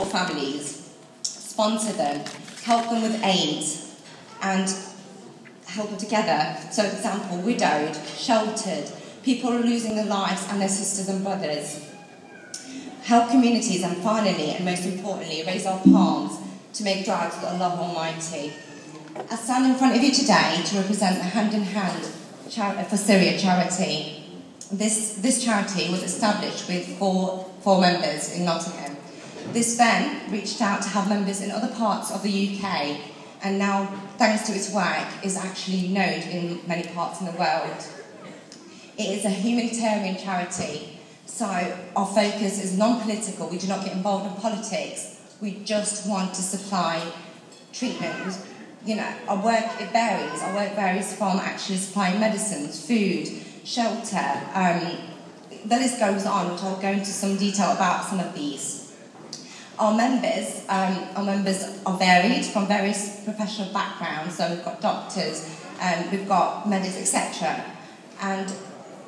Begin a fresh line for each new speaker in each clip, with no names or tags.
support families, sponsor them, help them with aids, and help them together. So, for example, widowed, sheltered, people are losing their lives and their sisters and brothers. Help communities, and finally, and most importantly, raise our palms to make dua to Allah Almighty. I stand in front of you today to represent the Hand in Hand for Syria charity. This charity was established with four members in Nottingham. This then reached out to have members in other parts of the UK, and now, thanks to its work, is actually known in many parts in the world. It is a humanitarian charity, so our focus is non-political. We do not get involved in politics. We just want to supply treatment. You know, our work, it varies. Our work varies from actually supplying medicines, food, shelter. The list goes on, which I'll go into some detail about some of these. Our members are varied from various professional backgrounds. So we've got doctors, we've got medics, etc. And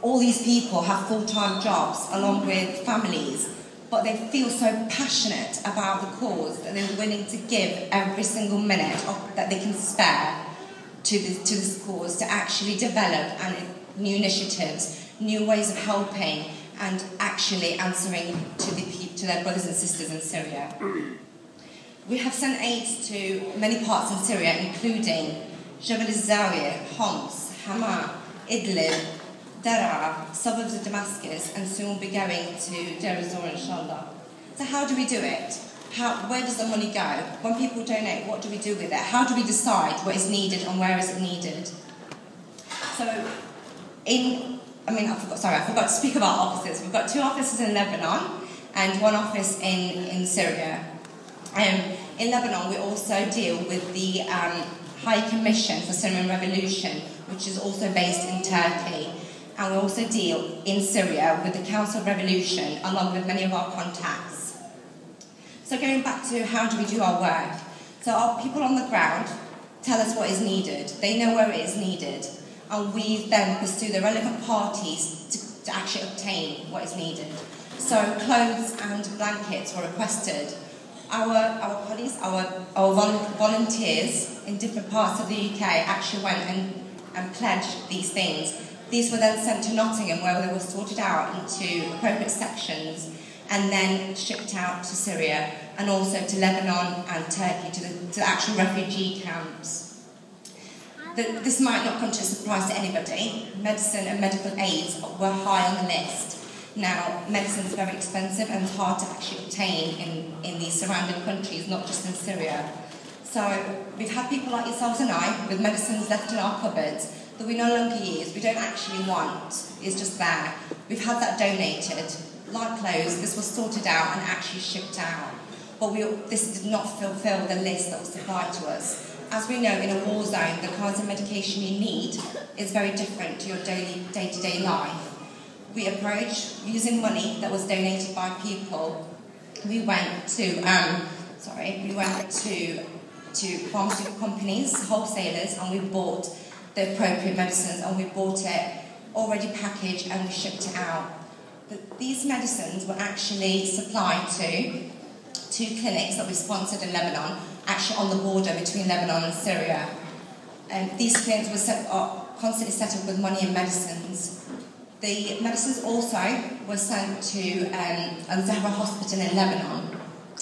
all these people have full-time jobs along with families, but they feel so passionate about the cause that they're willing to give every single minute that they can spare to this cause, to actually develop new initiatives, new ways of helping, and actually answering to their brothers and sisters in Syria. We have sent aid to many parts in Syria, including Jabal al-Zawiya, Homs, Hama, Idlib, Daraa, suburbs of Damascus, and soon we'll be going to Deir ez-Zor, inshallah. So how do we do it? Where does the money go? When people donate, what do we do with it? How do we decide what is needed and where is it needed? So, I forgot to speak about offices. We've got 2 offices in Lebanon and 1 office in Syria. In Lebanon, we also deal with the High Commission for Syrian Revolution, which is also based in Turkey. And we also deal in Syria with the Council of Revolution, along with many of our contacts. So going back to how do we do our work? So our people on the ground tell us what is needed. They know where it is needed. And we then pursue the relevant parties to actually obtain what is needed. So clothes and blankets were requested. Our colleagues, our volunteers in different parts of the UK actually went and pledged these things. These were then sent to Nottingham, where they were sorted out into appropriate sections and then shipped out to Syria and also to Lebanon and Turkey, to the actual refugee camps. This might not come to a surprise to anybody. Medicine and medical aids were high on the list. Now, medicine is very expensive and hard to actually obtain in these surrounding countries, not just in Syria. So we've had people like yourselves and I with medicines left in our cupboards that we no longer use, we don't actually want, it's just there. We've had that donated. Like clothes, this was sorted out and actually shipped out. But this did not fulfill the list that was supplied to us. As we know, in a war zone, the kinds of medication you need is very different to your day-to-day life. We approached using money that was donated by people. We went to pharmaceutical companies, wholesalers, and we bought the appropriate medicines, and we bought it already packaged and we shipped it out. But these medicines were actually supplied to 2 clinics that we sponsored in Lebanon, actually on the border between Lebanon and Syria. These clinics are constantly set up with money and medicines. The medicines also were sent to Al-Zahra Hospital in Lebanon.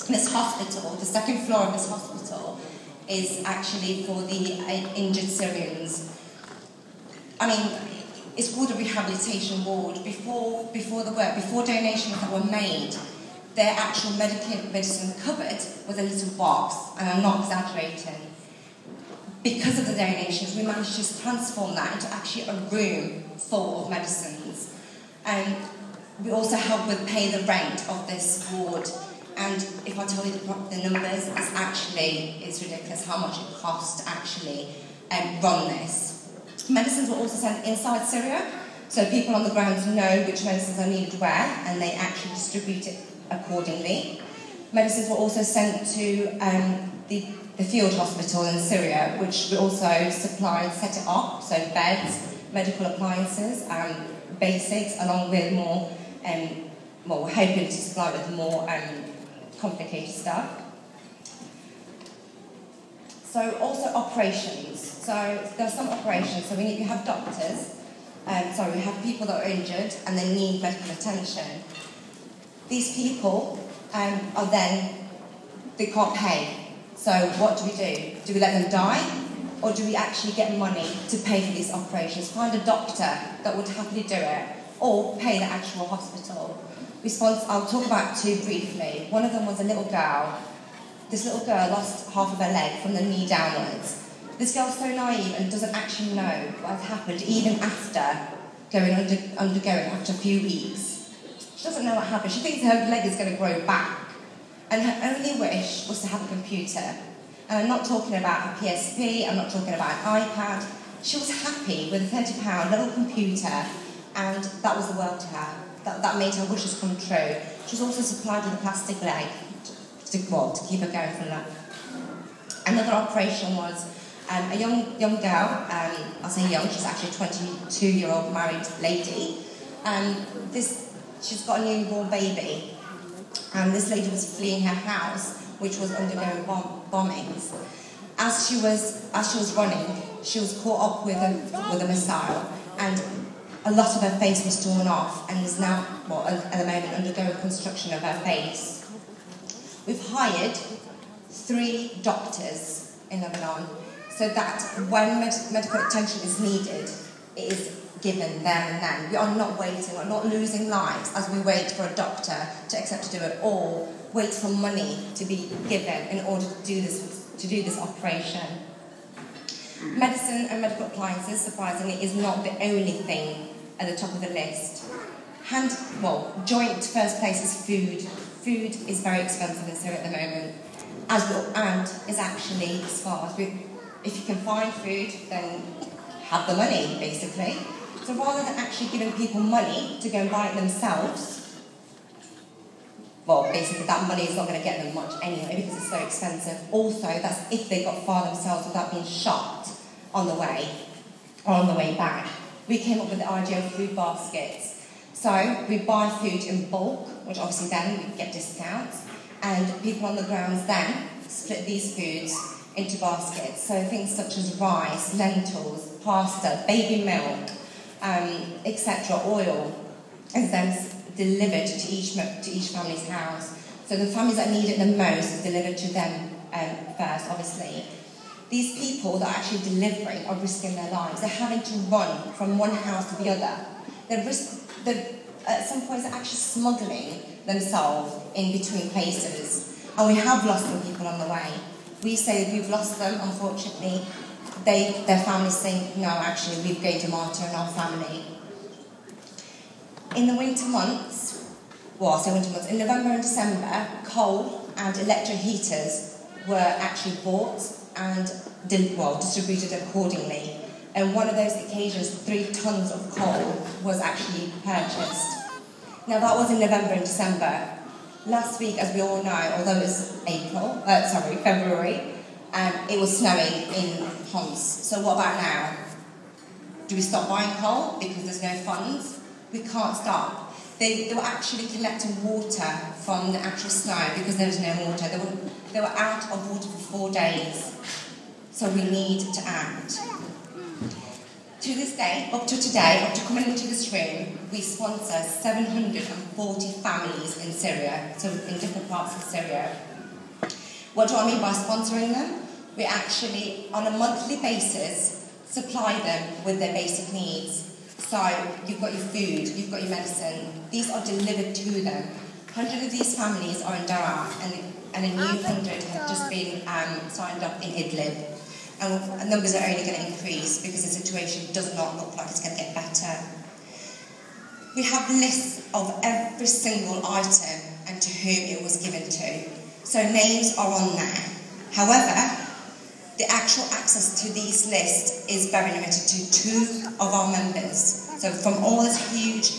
This hospital, the 2nd floor of this hospital, is actually for the injured Syrians. I mean, it's called a rehabilitation ward. Before donations that were made, their actual medicine cupboard was a little box, and I'm not exaggerating. Because of the donations, we managed to transform that into actually a room full of medicines. We also helped with pay the rent of this ward. And if I tell you the numbers, it's ridiculous how much it costs to actually run this. Medicines were also sent inside Syria, so people on the ground know which medicines are needed where, and they actually distribute it accordingly. Medicines were also sent to the field hospital in Syria, which we also supplied, set it up, so beds, medical appliances, basics, along with more, we're hoping to supply with more complicated stuff. So also operations. So there are some operations. So we have doctors. We have people that are injured and they need medical attention. These people they can't pay. So what do we do? Do we let them die? Or do we actually get money to pay for these operations? Find a doctor that would happily do it, or pay the actual hospital. I'll talk about two briefly. One of them was a little girl. This little girl lost half of her leg from the knee downwards. This girl's so naive and doesn't actually know what has happened, even after undergoing after a few weeks. She doesn't know what happened. She thinks her leg is going to grow back. And her only wish was to have a computer. And I'm not talking about a PSP, I'm not talking about an iPad. She was happy with a £30 little computer, and that was the world to her. That made her wishes come true. She was also supplied with a plastic leg to keep her going for life. Another operation was a young girl, I'll say young, she's actually a 22-year-old married lady. She's got a newborn baby, and this lady was fleeing her house, which was undergoing bombings. As she was running, she was caught up with a missile, and a lot of her face was torn off, and is now, at the moment, undergoing reconstruction of her face. We've hired 3 doctors in Lebanon, so that when medical attention is needed, it is given there and then. We are not waiting, we're not losing lives as we wait for a doctor to accept to do it, or wait for money to be given in order to do this operation. Medicine and medical appliances, surprisingly, is not the only thing at the top of the list. Joint first place is food. Food is very expensive in Syria at the moment, and is actually scarce. If you can find food, then have the money, basically. So rather than actually giving people money to go and buy it themselves, basically that money is not going to get them much anyway because it's so expensive. Also, that's if they got far themselves without being shot on the way or on the way back. We came up with the idea of food baskets. So we buy food in bulk, which obviously then we get discounts, and people on the grounds then split these foods into baskets. So things such as rice, lentils, pasta, baby milk, etc., oil, is then delivered to each family's house. So the families that need it the most is delivered to them first, obviously. These people that are actually delivering are risking their lives. They're having to run from one house to the other. At some points they're actually smuggling themselves in between places. And we have lost some people on the way. We say we've lost them, unfortunately. Their families think, no, actually, we've gained a martyr in our family. In the winter months, in November and December, coal and electric heaters were actually bought and distributed accordingly. And one of those occasions, 3 tons of coal was actually purchased. Now that was in November and December. Last week, as we all know, although it was February, it was snowing in Homs. So what about now? Do we stop buying coal because there's no funds? We can't stop. They were actually collecting water from the actual snow because there was no water. They were out of water for 4 days. So we need to act. To this day, up to today, up to coming into this room, we sponsor 740 families in Syria, so in different parts of Syria. What do I mean by sponsoring them? We actually, on a monthly basis, supply them with their basic needs. So you've got your food, you've got your medicine. These are delivered to them. 100 of these families are in Daraa, and a new 100 have just been signed up in Idlib. And numbers are only going to increase because the situation does not look like it's going to get better. We have lists of every single item and to whom it was given to. So names are on there. However, the actual access to these lists is very limited to 2 of our members. So from all this huge,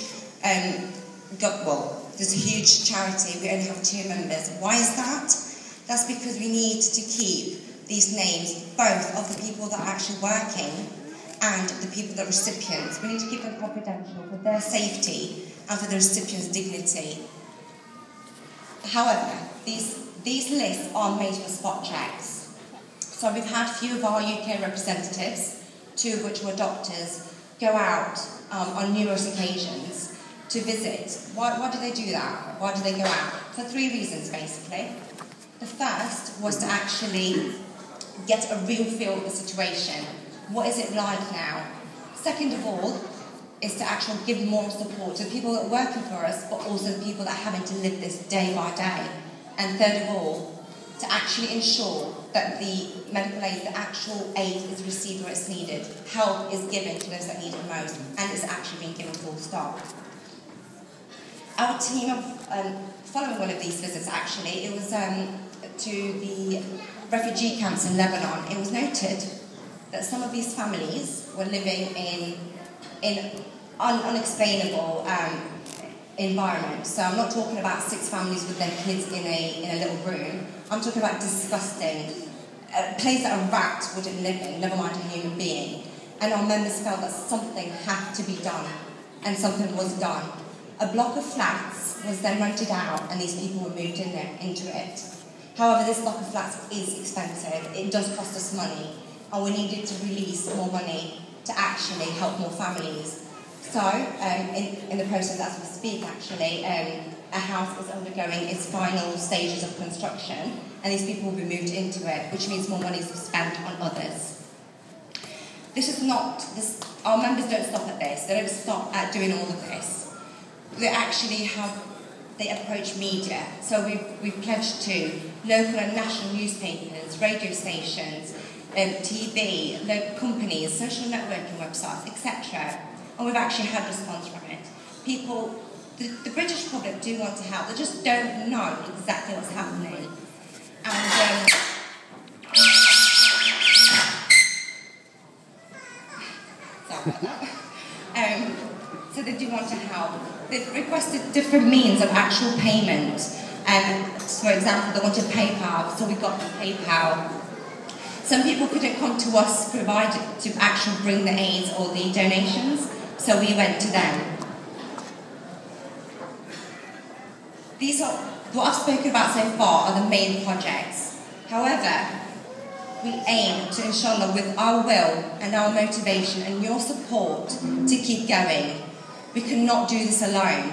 this huge charity, we only have 2 members. Why is that? That's because we need to keep these names, both of the people that are actually working and the people that are recipients. We need to keep them confidential for their safety and for the recipient's dignity. However, these lists are made for spot checks. So we've had a few of our UK representatives, 2 of which were doctors, go out on numerous occasions to visit. Why do they do that? Why do they go out? For 3 reasons, basically. The first was to actually get a real feel of the situation. What is it like now? Second of all, is to actually give more support to the people that are working for us, but also the people that are having to live this day by day. And third of all, to actually ensure that the medical aid, the actual aid is received where it's needed. Help is given to those that need it most, and it's actually being given full stop. Our team, following one of these visits actually, it was to the refugee camps in Lebanon. It was noted that some of these families were living in unexplainable environments. So I'm not talking about 6 families with their kids in a little room. I'm talking about disgusting, a place that a rat wouldn't live in, never mind a human being. And our members felt that something had to be done, and something was done. A block of flats was then rented out, and these people were moved into it. However, this block of flats is expensive. It does cost us money, and we needed to release more money to actually help more families. So, in the process as we speak, actually, a house is undergoing its final stages of construction, and these people will be moved into it, which means more money is spent on others. Our members don't stop at this. They don't stop at doing all of this. They approach media. So we've pledged to local and national newspapers, radio stations, TV, local companies, social networking websites, etc. And we've actually had response from it. People, the British public do want to help, they just don't know exactly what's happening. And sorry about that. So they do want to help. They've requested different means of actual payment. For example, they wanted PayPal, so we got the PayPal. Some people couldn't come to us to actually bring the aids or the donations, so we went to them. What I've spoken about so far are the main projects. However, we aim to ensure that with our will and our motivation and your support to keep going, we cannot do this alone.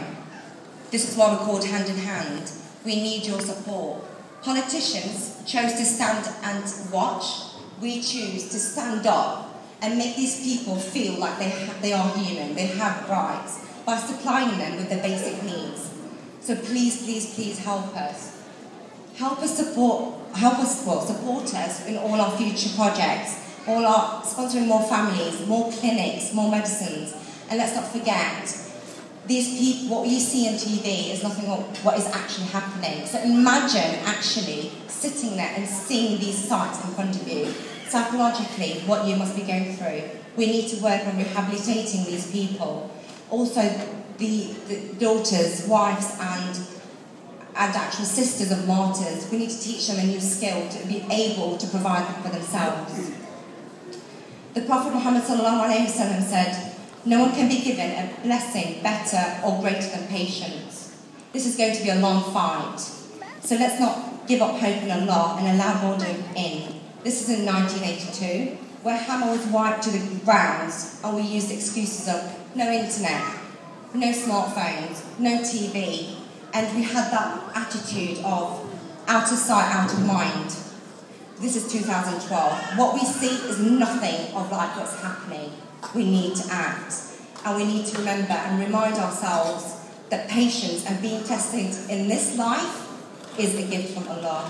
This is why we're called Hand in Hand. We need your support. Politicians chose to stand and watch. We choose to stand up and make these people feel like they are human, they have rights, by supplying them with their basic needs. So please, please, please help us. Support us in all our future projects, sponsoring more families, more clinics, more medicines. And let's not forget, these people, what you see on TV is nothing what is actually happening. So imagine actually sitting there and seeing these sights in front of you. Psychologically, what you must be going through. We need to work on rehabilitating these people. Also, the daughters, wives, and actual sisters of martyrs. We need to teach them a new skill to be able to provide for themselves. The Prophet Muhammad ﷺ said, "No one can be given a blessing better or greater than patience." This is going to be a long fight. So let's not give up hope in Allah and allow boredom in. This is in 1982, where Hammer was wiped to the grounds, and we used excuses of no internet, no smartphones, no TV, and we had that attitude of out of sight, out of mind. This is 2012. What we see is nothing of like what's happening. We need to act, and we need to remember and remind ourselves that patience and being tested in this life is a gift from Allah.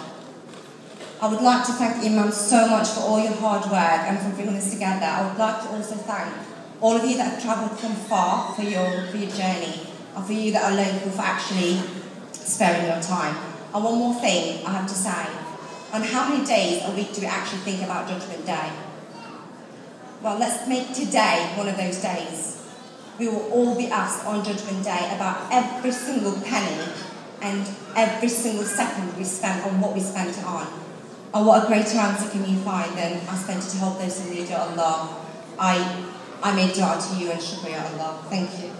I would like to thank Imam so much for all your hard work and for bringing this together. I would like to also thank all of you that have travelled from far for your journey, and for you that are local for actually sparing your time. And one more thing I have to say, on how many days a week do we actually think about Judgment Day? Well, let's make today one of those days. We will all be asked on Judgment Day about every single penny and every single second we spent on what we spent it on. And what a greater answer can you find than I spent it to help those in need, Ya Allah. I made dua to you and shukr, Ya Allah. Thank you.